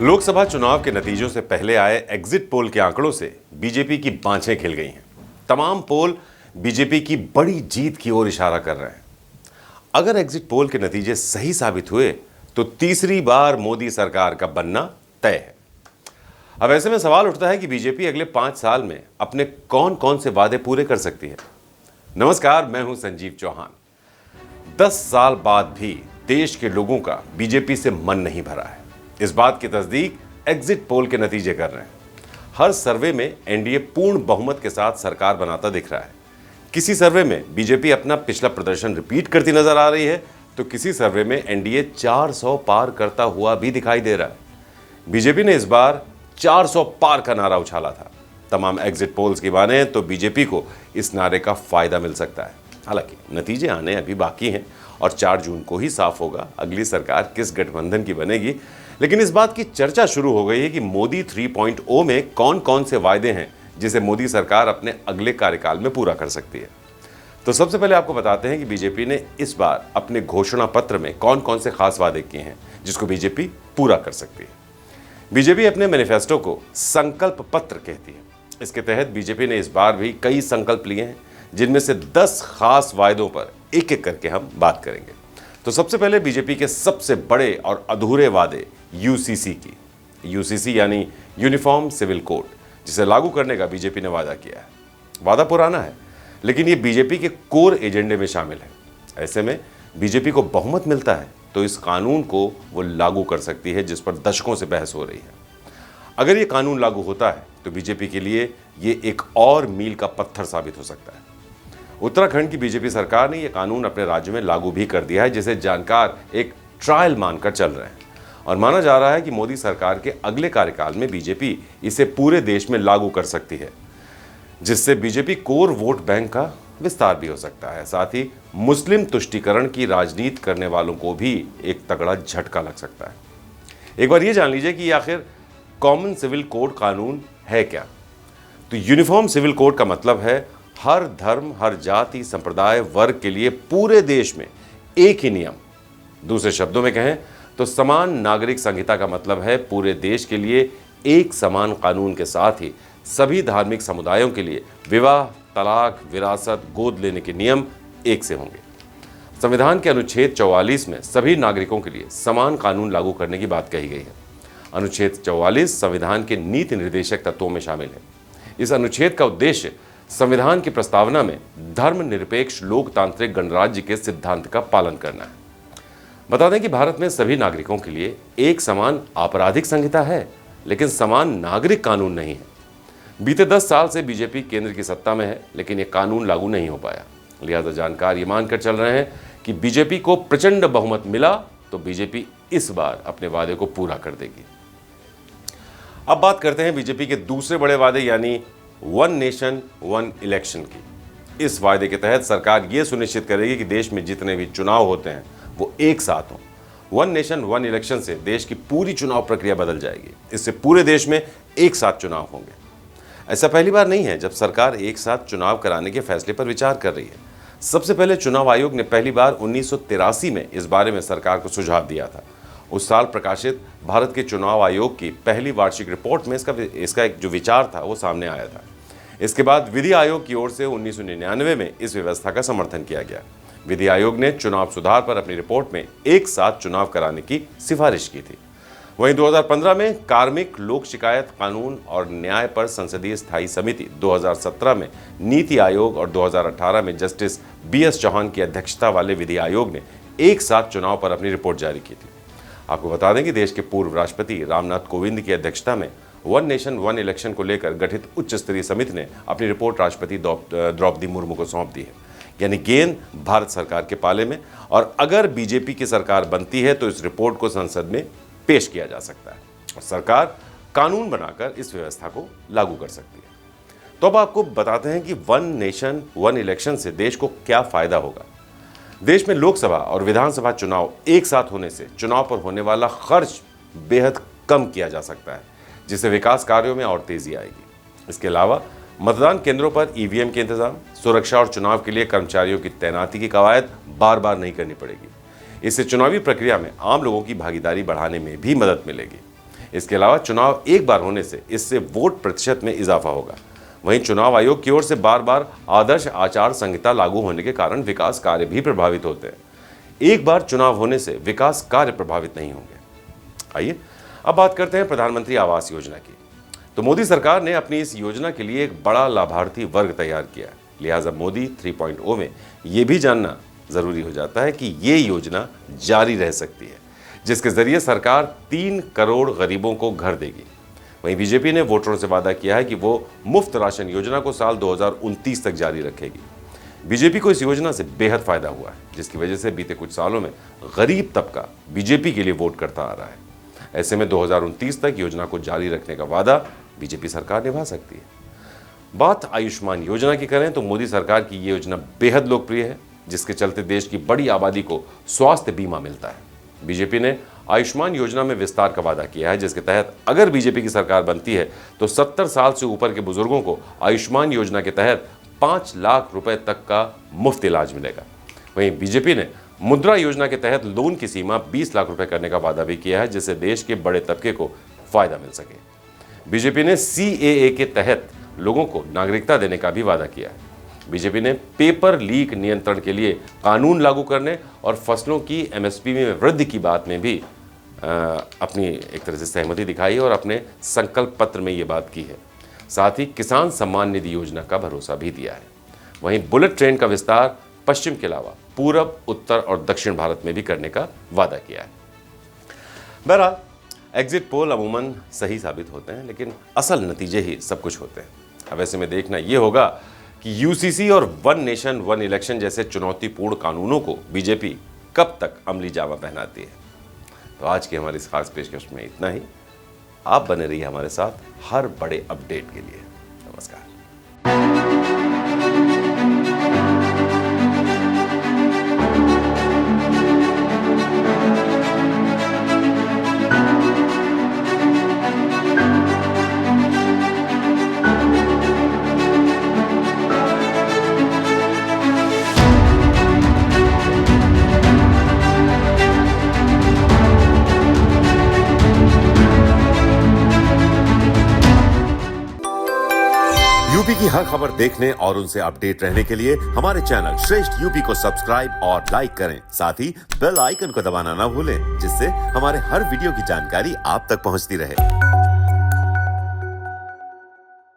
लोकसभा चुनाव के नतीजों से पहले आए एग्जिट पोल के आंकड़ों से बीजेपी की बाँछें खिल गई हैं। तमाम पोल बीजेपी की बड़ी जीत की ओर इशारा कर रहे हैं। अगर एग्जिट पोल के नतीजे सही साबित हुए तो तीसरी बार मोदी सरकार का बनना तय है। अब ऐसे में सवाल उठता है कि बीजेपी अगले 5 साल में अपने कौन कौन से वादे पूरे कर सकती है। नमस्कार, मैं हूं संजीव चौहान। 10 साल बाद भी देश के लोगों का बीजेपी से मन नहीं भरा है। इस बात की तस्दीक एग्जिट पोल के नतीजे कर रहे हैं। हर सर्वे में एनडीए पूर्ण बहुमत के साथ सरकार बनाता दिख रहा है। किसी सर्वे में बीजेपी अपना पिछला प्रदर्शन रिपीट करती नजर आ रही है, तो किसी सर्वे में एनडीए 400 पार करता हुआ भी दिखाई दे रहा है। बीजेपी ने इस बार 400 पार का नारा उछाला था। तमाम एग्जिट पोल्स की माने तो बीजेपी को इस नारे का फायदा मिल सकता है। हालांकि नतीजे आने अभी बाकी हैं और 4 जून को ही साफ होगा अगली सरकार किस गठबंधन की बनेगी। लेकिन इस बात की चर्चा शुरू हो गई है कि मोदी 3.0 में कौन कौन से वायदे हैं जिसे मोदी सरकार अपने अगले कार्यकाल में पूरा कर सकती है। तो सबसे पहले आपको बताते हैं कि बीजेपी ने इस बार अपने घोषणा पत्र में कौन कौन से खास वादे किए हैं जिसको बीजेपी पूरा कर सकती है। बीजेपी अपने मैनिफेस्टो को संकल्प पत्र कहती है। इसके तहत बीजेपी ने इस बार भी कई संकल्प लिए हैं, जिनमें से 10 खास वायदों पर एक एक करके हम बात करेंगे। तो सबसे पहले बीजेपी के सबसे बड़े और अधूरे वादे यूसीसी की। यूसीसी यानी यूनिफॉर्म सिविल कोड, जिसे लागू करने का बीजेपी ने वादा किया है। वादा पुराना है, लेकिन ये बीजेपी के कोर एजेंडे में शामिल है। ऐसे में बीजेपी को बहुमत मिलता है तो इस कानून को वो लागू कर सकती है, जिस पर दशकों से बहस हो रही है। अगर ये कानून लागू होता है तो बीजेपी के लिए ये एक और मील का पत्थर साबित हो सकता है। उत्तराखंड की बीजेपी सरकार ने यह कानून अपने राज्य में लागू भी कर दिया है, जिसे जानकार एक ट्रायल मानकर चल रहे हैं और माना जा रहा है कि मोदी सरकार के अगले कार्यकाल में बीजेपी इसे पूरे देश में लागू कर सकती है, जिससे बीजेपी कोर वोट बैंक का विस्तार भी हो सकता है। साथ ही मुस्लिम तुष्टीकरण की राजनीति करने वालों को भी एक तगड़ा झटका लग सकता है। एक बार ये जान लीजिए कि आखिर कॉमन सिविल कोड कानून है क्या। तो यूनिफॉर्म सिविल कोड का मतलब है हर धर्म, हर जाति, संप्रदाय, वर्ग के लिए पूरे देश में एक ही नियम। दूसरे शब्दों में कहें तो समान नागरिक संहिता का मतलब है पूरे देश के लिए एक समान कानून के साथ ही सभी धार्मिक समुदायों के लिए विवाह, तलाक, विरासत, गोद लेने के नियम एक से होंगे। संविधान के अनुच्छेद 44 में सभी नागरिकों के लिए समान कानून लागू करने की बात कही गई है। अनुच्छेद 44 संविधान के नीति निर्देशक तत्वों में शामिल है। इस अनुच्छेद का उद्देश्य संविधान की प्रस्तावना में धर्मनिरपेक्ष लोकतांत्रिक गणराज्य के सिद्धांत का पालन करना है। बता दें कि भारत में सभी नागरिकों के लिए एक समान आपराधिक संहिता है, लेकिन समान नागरिक कानून नहीं है। बीते 10 साल से बीजेपी केंद्र की सत्ता में है, लेकिन यह कानून लागू नहीं हो पाया। लिहाजा जानकार ये मानकर चल रहे हैं कि बीजेपी को प्रचंड बहुमत मिला तो बीजेपी इस बार अपने वादे को पूरा कर देगी। अब बात करते हैं बीजेपी के दूसरे बड़े वादे यानी वन नेशन वन इलेक्शन की। इस वायदे के तहत सरकार ये सुनिश्चित करेगी कि देश में जितने भी चुनाव होते हैं वो एक साथ हों। वन नेशन वन इलेक्शन से देश की पूरी चुनाव प्रक्रिया बदल जाएगी। इससे पूरे देश में एक साथ चुनाव होंगे। ऐसा पहली बार नहीं है जब सरकार एक साथ चुनाव कराने के फैसले पर विचार कर रही है। सबसे पहले चुनाव आयोग ने पहली बार 1983 में इस बारे में सरकार को सुझाव दिया था। उस साल प्रकाशित भारत के चुनाव आयोग की पहली वार्षिक रिपोर्ट में इसका एक जो विचार था वो सामने आया था। इसके बाद विधि आयोग की ओर से 1999 में इस व्यवस्था का समर्थन किया गया। विधि आयोग ने चुनाव सुधार पर अपनी रिपोर्ट में एक साथ चुनाव कराने की सिफारिश की थी। वहीं 2015 में कार्मिक लोक शिकायत कानून और न्याय पर संसदीय स्थायी समिति, 2017 में नीति आयोग और 2018 में जस्टिस BS चौहान की अध्यक्षता वाले विधि आयोग ने एक साथ चुनाव पर अपनी रिपोर्ट जारी की थी। आपको बता दें कि देश के पूर्व राष्ट्रपति रामनाथ कोविंद की अध्यक्षता में वन नेशन वन इलेक्शन को लेकर गठित उच्च स्तरीय समिति ने अपनी रिपोर्ट राष्ट्रपति द्रौपदी मुर्मू को सौंप दी है। यानी गेंद भारत सरकार के पाले में, और अगर बीजेपी की सरकार बनती है तो इस रिपोर्ट को संसद में पेश किया जा सकता है और सरकार कानून बनाकर इस व्यवस्था को लागू कर सकती है। तो अब आपको बताते हैं कि वन नेशन वन इलेक्शन से देश को क्या फायदा होगा। देश में लोकसभा और विधानसभा चुनाव एक साथ होने से चुनाव पर होने वाला खर्च बेहद कम किया जा सकता है, जिससे विकास कार्यों में और तेजी आएगी। इसके अलावा मतदान केंद्रों पर ईवीएम के इंतजाम, सुरक्षा और चुनाव के लिए कर्मचारियों की तैनाती की कवायद बार बार नहीं करनी पड़ेगी। इससे चुनावी प्रक्रिया में आम लोगों की भागीदारी बढ़ाने में भी मदद मिलेगी। इसके अलावा चुनाव एक बार होने से इससे वोट प्रतिशत में इजाफा होगा। वहीं चुनाव आयोग की ओर से बार बार आदर्श आचार संहिता लागू होने के कारण विकास कार्य भी प्रभावित होते हैं। एक बार चुनाव होने से विकास कार्य प्रभावित नहीं होंगे। आइए अब बात करते हैं प्रधानमंत्री आवास योजना की। तो मोदी सरकार ने अपनी इस योजना के लिए एक बड़ा लाभार्थी वर्ग तैयार किया है। लिहाजा मोदी 3.0 में यह भी जानना जरूरी हो जाता है कि ये योजना जारी रह सकती है, जिसके जरिए सरकार 3 करोड़ गरीबों को घर देगी। वहीं बीजेपी ने वोटरों से वादा किया है कि वो मुफ्त राशन योजना को साल 2029 तक जारी रखेगी। बीजेपी को इस योजना से बेहद फायदा हुआ है, जिसकी वजह से बीते कुछ सालों में गरीब तबका बीजेपी के लिए वोट करता आ रहा है। ऐसे में 2029 तक योजना को जारी रखने का वादा बीजेपी सरकार निभा सकती है। बात आयुष्मान योजना की करें तो मोदी सरकार की ये योजना बेहद लोकप्रिय है, जिसके चलते देश की बड़ी आबादी को स्वास्थ्य बीमा मिलता है। बीजेपी ने आयुष्मान योजना में विस्तार का वादा किया है, जिसके तहत अगर बीजेपी की सरकार बनती है तो 70 साल से ऊपर के बुजुर्गों को आयुष्मान योजना के तहत 5 लाख रुपए तक का मुफ्त इलाज मिलेगा। वहीं बीजेपी ने मुद्रा योजना के तहत लोन की सीमा 20 लाख रुपए करने का वादा भी किया है, जिससे देश के बड़े तबके को फायदा मिल सके। बीजेपी ने CAA के तहत लोगों को नागरिकता देने का भी वादा किया है। बीजेपी ने पेपर लीक नियंत्रण के लिए कानून लागू करने और फसलों की MSP में वृद्धि की बात में भी अपनी एक तरह से सहमति दिखाई और अपने संकल्प पत्र में ये बात की है। साथ ही किसान सम्मान निधि योजना का भरोसा भी दिया है। वहीं बुलेट ट्रेन का विस्तार पश्चिम के अलावा पूरब, उत्तर और दक्षिण भारत में भी करने का वादा किया है। बहरहाल एग्जिट पोल अमूमन सही साबित होते हैं, लेकिन असल नतीजे ही सब कुछ होते हैं। अब ऐसे में देखना यह होगा कि UCC और वन नेशन वन इलेक्शन जैसे चुनौतीपूर्ण कानूनों को बीजेपी कब तक अमली जामा पहनाती है। तो आज की हमारी इस खास पेशकश में इतना ही। आप बने रहिए हमारे साथ हर बड़े अपडेट के लिए। नमस्कार। यूपी की हर खबर देखने और उनसे अपडेट रहने के लिए हमारे चैनल श्रेष्ठ यूपी को सब्सक्राइब और लाइक करें। साथ ही बेल आइकन को दबाना ना भूलें, जिससे हमारे हर वीडियो की जानकारी आप तक पहुंचती रहे।